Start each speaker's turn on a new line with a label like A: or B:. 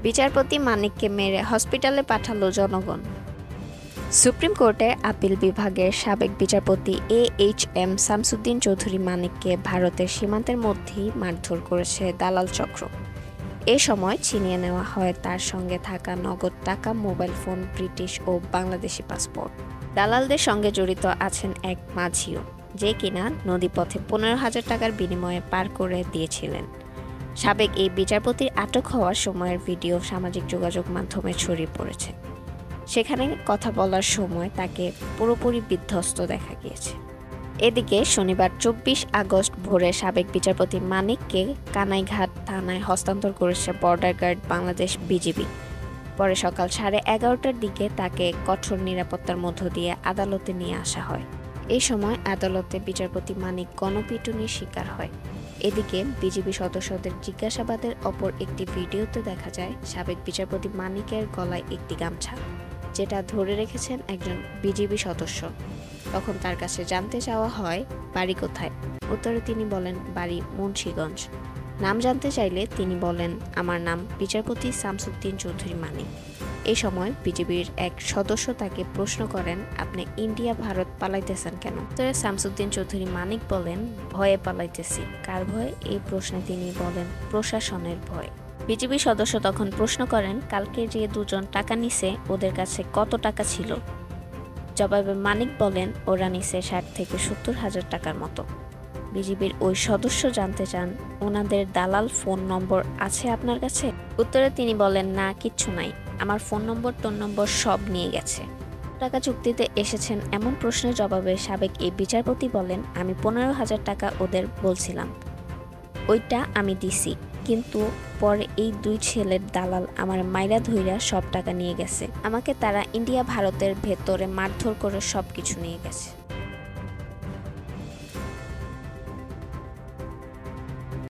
A: বিচারপতি মানিককে মেরে হসপিটালে পাঠালো জনগণ। সুপ্রিম কোর্টের আপিল বিভাগের সাবেক বিচারপতি AHM শামসুদ্দিন চৌধুরী মানিককে ভারতের সীমান্তের মধ্যেই মারধর করেছে দালাল চক্র। এ সময় ছিনিয়ে নেওয়া হয় তার সঙ্গে থাকা নগদ টাকা, মোবাইল ফোন, ব্রিটিশ ও বাংলাদেশি পাসপোর্ট। দালালদের সঙ্গে জড়িত আছেন এক মাঝিও, যে কিনা নদীপথে 15,000 টাকার বিনিময়ে পার করে দিয়েছিলেন। সাবেক এই বিচারপতির আটক হওয়ার সময়ের ভিডিও সামাজিক যোগাযোগ মাধ্যমে ছড়িয়ে পড়েছে। সেখানে কথা বলার সময় তাকে পুরোপুরি বিধ্বস্ত দেখা গিয়েছে। এদিকে শনিবার 24 আগস্ট ভোরে সাবেক বিচারপতি মানিককে কানাইঘাট থানায় হস্তান্তর করেছে বর্ডার গার্ড বাংলাদেশ বিজিবি। পরে সকাল 11:30টার দিকে তাকে কঠোর নিরাপত্তার মধ্য দিয়ে আদালতে নিয়ে আসা হয়। এই সময় আদালতে বিচারপতি মানিক গণপিটুনির শিকার হয়। এদিকে বিজিবি সদস্যদের জিজ্ঞাসাবাদের অপর একটি ভিডিওতে দেখা যায় সাবেক বিচারপতি মানিকের গলায় একটি গামছা, যেটা ধরে রেখেছেন একজন বিজিবি সদস্য। তখন তার কাছে জানতে চাওয়া হয় বাড়ি কোথায়। উত্তরে তিনি বলেন বাড়ি মুন্সিগঞ্জ। নাম জানতে চাইলে তিনি বলেন আমার নাম বিচারপতি শামসুদ্দিন চৌধুরী মানিক। এই সময় বিজিবির এক সদস্য তাকে প্রশ্ন করেন, আপনি ইন্ডিয়া ভারত পালাইতেছেন কেন? উত্তরে শামসুদ্দিন চৌধুরী মানিক বলেন, ভয়ে পালাইতেছি। কার ভয়? এই প্রশ্নে তিনি বলেন প্রশাসনের ভয়। বিজিবি সদস্য তখন প্রশ্ন করেন, কালকে যে দুজন টাকা নিছে ওদের কাছে কত টাকা ছিল? জবাবে মানিক বলেন, ওরা নিছে 60 থেকে 70,000 টাকার মতো। বিজিবির ওই সদস্য জানতে চান, ওনাদের দালাল ফোন নম্বর আছে আপনার কাছে? উত্তরে তিনি বলেন, না, কিচ্ছু নাই, আমার ফোন নম্বর টোন নম্বর সব নিয়ে গেছে। টাকা চুক্তিতে এসেছেন এমন প্রশ্নের জবাবে সাবেক এই বিচারপতি বলেন, আমি 15,000 টাকা ওদের বলছিলাম, ওইটা আমি দিছি, কিন্তু পরে এই দুই ছেলের দালাল আমার মাইরা ধইরা সব টাকা নিয়ে গেছে। আমাকে তারা ইন্ডিয়া ভারতের ভেতরে মারধর করে সব কিছু নিয়ে গেছে।